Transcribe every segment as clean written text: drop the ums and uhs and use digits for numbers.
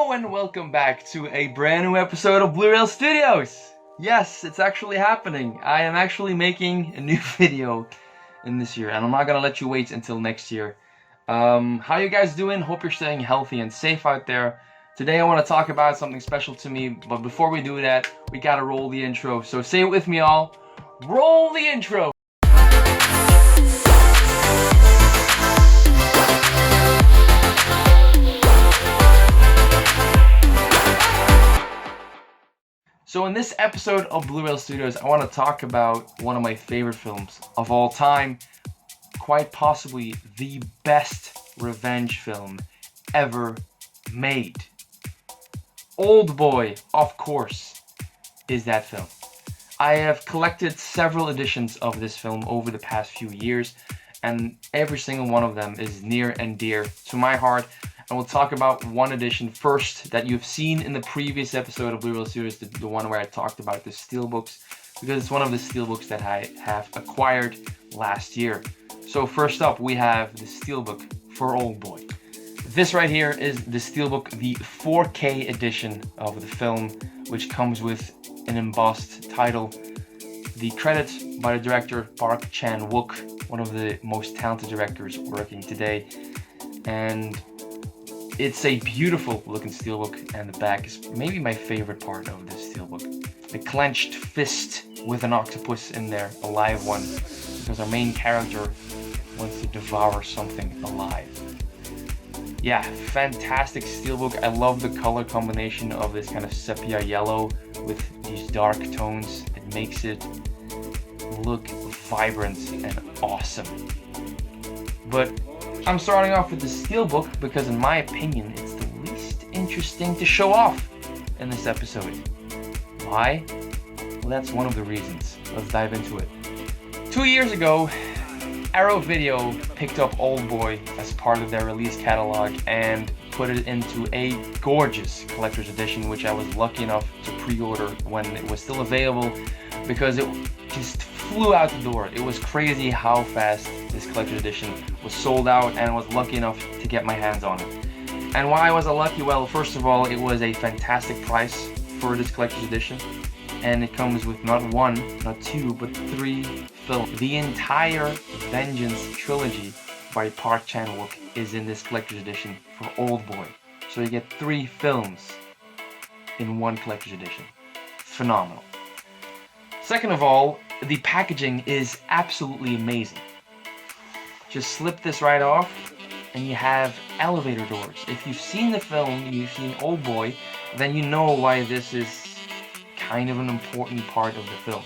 Hello and welcome back to a brand new episode of Blureel Studios. Yes, it's actually happening. I am actually making a new video in this year, and I'm not gonna let you wait until next year. How you guys doing? Hope you're staying healthy and safe out there. Today I want to talk about something special to me, but before we do that, we gotta roll the intro. So say it with me all. Roll the intro! So in this episode of Blureel Studios, I want to talk about one of my favorite films of all time, quite possibly the best revenge film ever made. Oldboy, of course, is that film. I have collected several editions of this film over the past few years, and every single one of them is near and dear to my heart. And we'll talk about one edition first that you've seen in the previous episode of Blureel Studios, the one where I talked about the Steelbooks, because it's one of the Steelbooks that I have acquired last year. So first up, we have the Steelbook for Oldboy. This right here is the Steelbook, the 4K edition of the film, which comes with an embossed title. The credits by the director Park Chan-wook, one of the most talented directors working today. And it's a beautiful looking steelbook, and the back is maybe my favorite part of this steelbook. The clenched fist with an octopus in there, a live one, because our main character wants to devour something alive. Yeah, fantastic steelbook. I love the color combination of this kind of sepia yellow with these dark tones. It makes it look vibrant and awesome. But I'm starting off with the Steelbook because in my opinion it's the least interesting to show off in this episode. Why? Well, that's one of the reasons. Let's dive into it. 2 years ago, Arrow Video picked up Oldboy as part of their release catalog and put it into a gorgeous collector's edition, which I was lucky enough to pre-order when it was still available, because it just flew out the door. It was crazy how fast this collector's edition was sold out, and I was lucky enough to get my hands on it. And why was I lucky? Well, first of all, it was a fantastic price for this collector's edition, and it comes with not one, not two, but 3 films. The entire Vengeance trilogy by Park Chan-wook is in this collector's edition for Oldboy. So you get 3 films in one collector's edition. Phenomenal. Second of all, the packaging is absolutely amazing. Just slip this right off and you have elevator doors. If you've seen the film, you've seen Oldboy, then you know why this is kind of an important part of the film.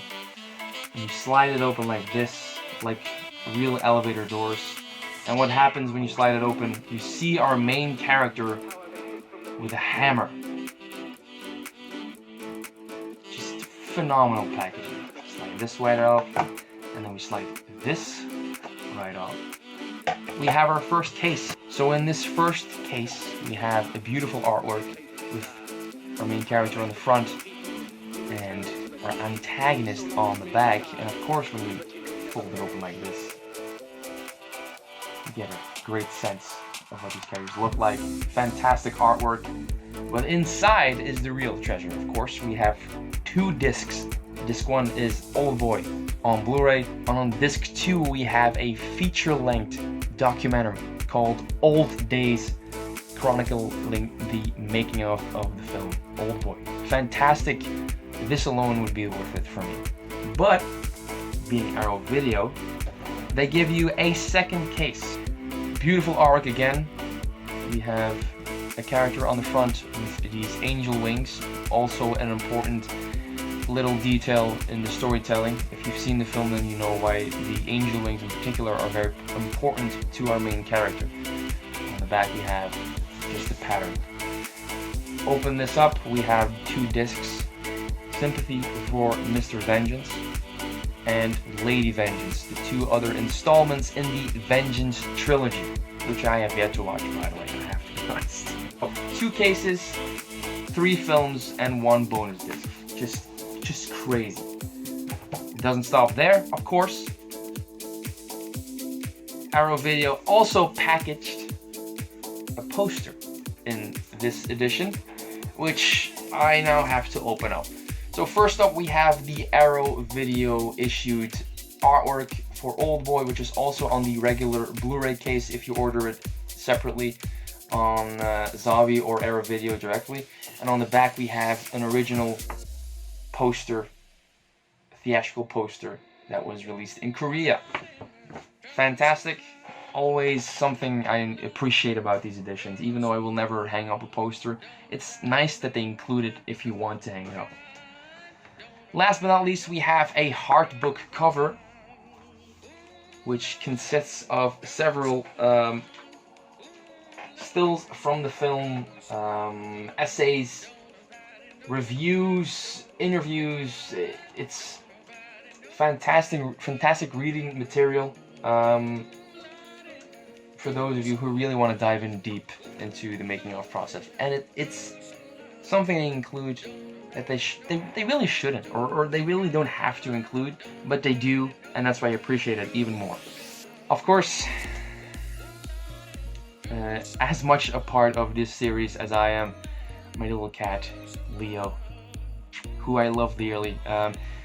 And you slide it open like this, like real elevator doors. And what happens when you slide it open, you see our main character with a hammer. Just phenomenal packaging. Slide this right off, and then we slide this right off. We have our first case. So in this first case, we have a beautiful artwork with our main character on the front and our antagonist on the back. And of course, when you fold it open like this, you get a great sense of what these characters look like. Fantastic artwork. But inside is the real treasure, of course. We have 2 discs. Disc 1 is Oldboy on Blu-ray, and on disc 2 we have a feature-length documentary called Old Days, chronicling the making of the film Oldboy. Fantastic. This alone would be worth it for me. But being Arrow Video, they give you a second case. Beautiful artwork again. We have a character on the front with these angel wings, also an important little detail in the storytelling. If you've seen the film, then you know why the angel wings in particular are very important to our main character. On the back we have just a pattern. Open this up, we have 2 discs. Sympathy for Mr. Vengeance and Lady Vengeance, the 2 other installments in the Vengeance trilogy, which I have yet to watch, by the way, I have to be honest. 2 cases, 3 films, and 1 bonus disc. Just crazy. It doesn't stop there, of course. Arrow Video also packaged a poster in this edition, which I now have to open up. So first up, we have the Arrow Video issued artwork for Oldboy, which is also on the regular Blu-ray case if you order it separately on Zavi or Arrow Video directly. And on the back we have an original poster, theatrical poster that was released in Korea. Fantastic. Always something I appreciate about these editions, even though I will never hang up a poster. It's nice that they include it if you want to hang it up. Last but not least, we have a hard book cover, which consists of several stills from the film, essays, reviews, interviews. It's fantastic reading material for those of you who really want to dive in deep into the making of process. And it's something they include that they really shouldn't, or they really don't have to include, but they do, and that's why I appreciate it even more. Of course, as much a part of this series as I am my little cat, Leo, who I love dearly.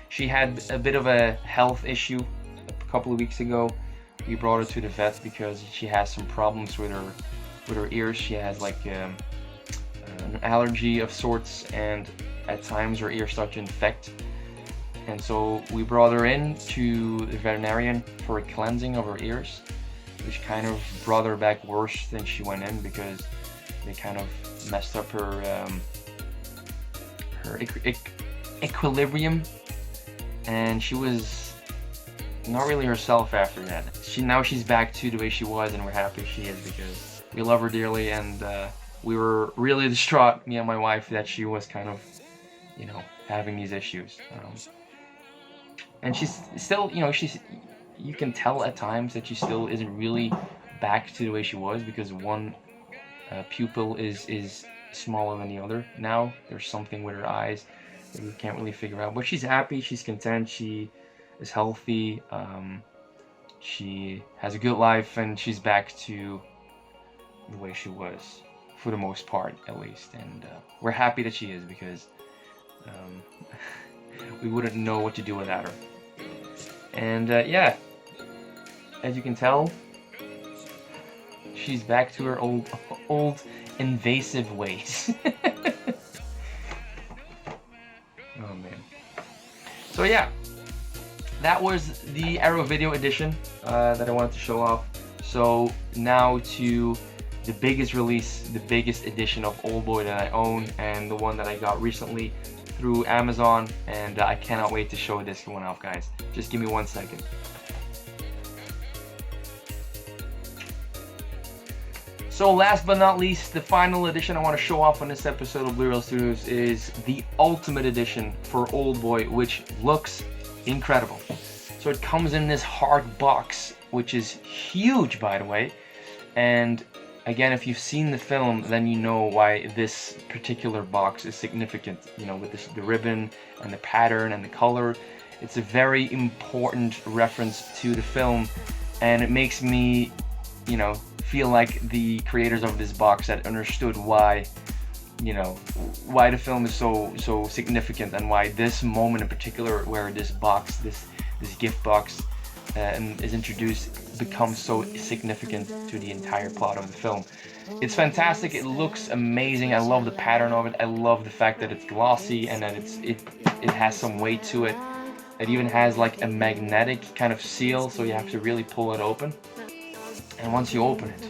She had a bit of a health issue a couple of weeks ago. We brought her to the vet because she has some problems with her ears. She has like an allergy of sorts, and at times her ears start to infect. And so we brought her in to the veterinarian for a cleansing of her ears, which kind of brought her back worse than she went in because they kind of messed up her equilibrium, and she was not really herself after that. Now she's back to the way she was, and we're happy she is because we love her dearly, and we were really distraught, me and my wife, that she was kind of, you know, having these issues. And she's still, you know, you can tell at times that she still isn't really back to the way she was because one pupil is smaller than the other now. There's something with her eyes that we can't really figure out. But she's happy, she's content, she is healthy, she has a good life, and she's back to the way she was, for the most part at least. And we're happy that she is because we wouldn't know what to do without her. And yeah, as you can tell, she's back to her old invasive ways. Oh man. So yeah, that was the Arrow Video edition that I wanted to show off. So now to the biggest release, the biggest edition of Oldboy that I own, and the one that I got recently through Amazon, and I cannot wait to show this one off, guys. Just give me 1 second. So last but not least, the final edition I want to show off on this episode of Blureel Studios is the Ultimate Edition for Oldboy, which looks incredible. So it comes in this hard box, which is huge, by the way. And again, if you've seen the film, then you know why this particular box is significant. You know, with the ribbon and the pattern and the color. It's a very important reference to the film, and it makes me, you know, feel like the creators of this box had understood why, you know, why the film is so significant, and why this moment in particular, where this box, this gift box is introduced, becomes so significant to the entire plot of the film. It's fantastic. It looks amazing. I love the pattern of it. I love the fact that it's glossy and that it has some weight to it. It even has like a magnetic kind of seal, so you have to really pull it open. And once you open it,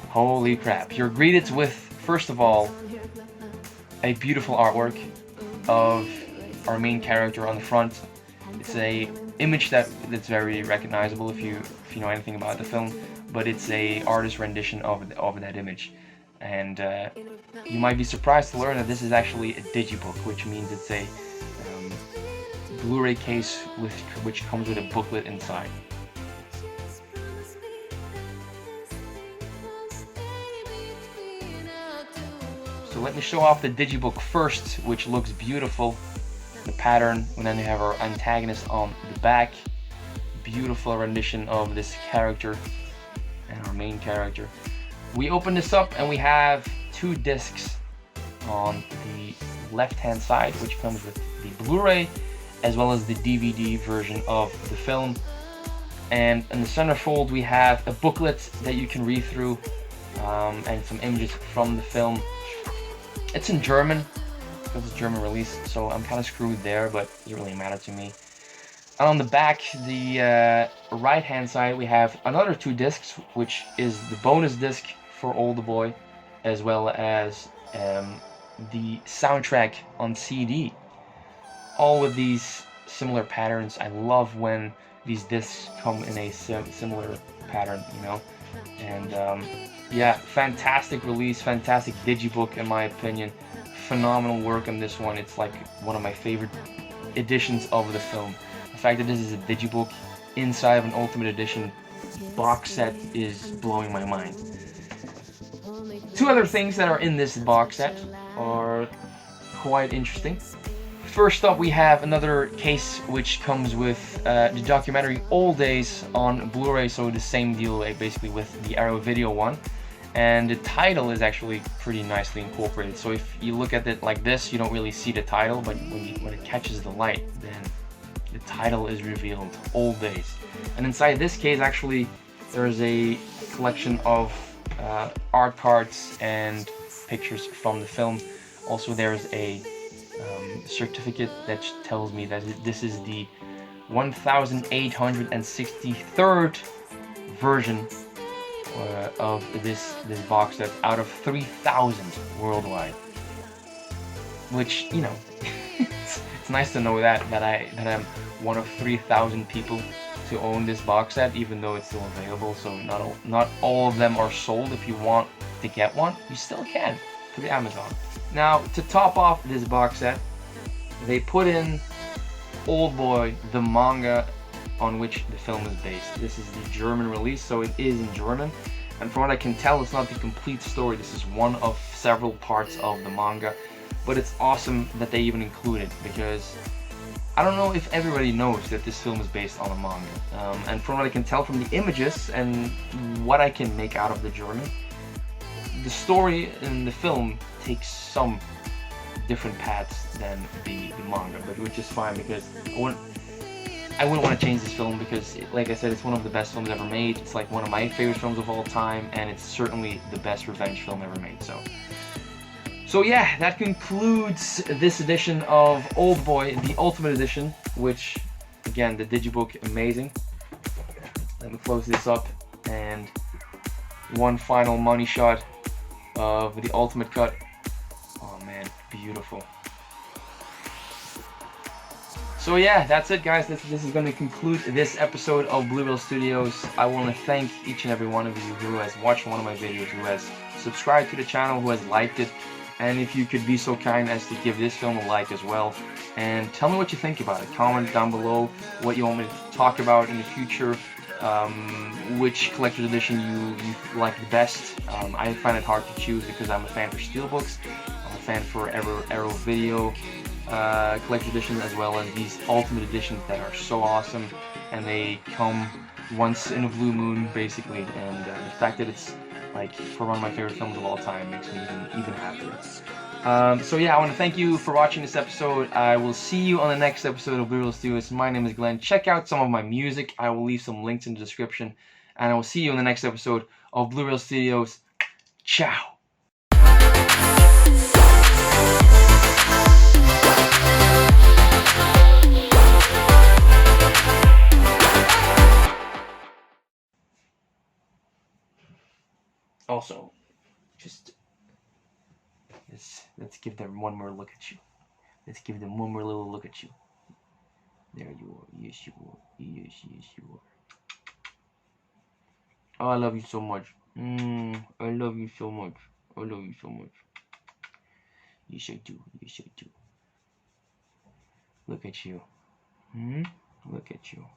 holy crap, you're greeted with, first of all, a beautiful artwork of our main character on the front. It's a image that's very recognizable if you know anything about the film, but it's a artist rendition of that image. And you might be surprised to learn that this is actually a digibook, which means it's a Blu-ray case which comes with a booklet inside. So let me show off the digibook first, which looks beautiful. The pattern, and then you have our antagonist on the back. Beautiful rendition of this character and our main character. We open this up and we have 2 discs on the left-hand side, which comes with the Blu-ray as well as the DVD version of the film. And in the centerfold, we have a booklet that you can read through, and some images from the film. It's in German, because it's a German release, so I'm kind of screwed there, but it doesn't really matter to me. And on the back, the right-hand side, we have another 2 discs, which is the bonus disc for Oldboy, as well as the soundtrack on CD. All with these similar patterns. I love when these discs come in a similar pattern, you know. And yeah, fantastic release, fantastic digibook in my opinion. Phenomenal work on this one. It's like one of my favorite editions of the film. The fact that this is a digibook inside of an Ultimate Edition box set is blowing my mind. 2 other things that are in this box set are quite interesting. First up, we have another case which comes with the documentary Old Days on Blu-ray, so the same deal basically with the Arrow Video one. And the title is actually pretty nicely incorporated. So if you look at it like this, you don't really see the title, but when it catches the light, then the title is revealed, Old Days. And inside this case, actually, there's a collection of art cards and pictures from the film. Also, there's a certificate that tells me that this is the 1863rd version of this box set out of 3,000 worldwide. Which, you know, it's nice to know that I'm one of 3,000 people to own this box set, even though it's still available. So not all of them are sold. If you want to get one, you still can through Amazon. Now, to top off this box set, they put in Oldboy, the manga on which the film is based. This is the German release, so it is in German. And from what I can tell, it's not the complete story. This is one of several parts of the manga. But it's awesome that they even include it, because I don't know if everybody knows that this film is based on a manga. And from what I can tell from the images and what I can make out of the German, the story in the film takes some different paths than the manga, but which is fine, because I wouldn't want to change this film, because like I said, it's one of the best films ever made. It's like one of my favorite films of all time, and it's certainly the best revenge film ever made. So yeah, that concludes this edition of Oldboy, the Ultimate Edition, which, again, the digibook, amazing. Let me close this up, and one final money shot of the Ultimate Cut. Oh man, beautiful. So yeah, that's it, guys. This is going to conclude this episode of Blureel Studios. I want to thank each and every one of you who has watched one of my videos, who has subscribed to the channel, who has liked it. And if you could be so kind as to give this film a like as well. And tell me what you think about it. Comment down below what you want me to talk about in the future. Which collector's edition you like the best. I find it hard to choose, because I'm a fan for Steelbooks. I'm a fan for Arrow Video collector's edition, as well as these Ultimate Editions that are so awesome. And they come once in a blue moon, basically. And the fact that it's like for one of my favorite films of all time makes me even happier. So yeah, I want to thank you for watching this episode. I will see you on the next episode of Blureel Studios. My name is Glenn. Check out some of my music. I will leave some links in the description. And I will see you in the next episode of Blureel Studios. Ciao! Also, just let's give them one more look at you. Let's give them one more little look at you. There you are. Yes, you are. Yes, you are. Oh, I love you so much. I love you so much. I love you so much. Yes, I do. Yes, I do. Look at you. Look at you.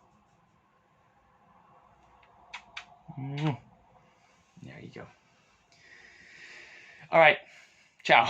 There you go. All right. Ciao.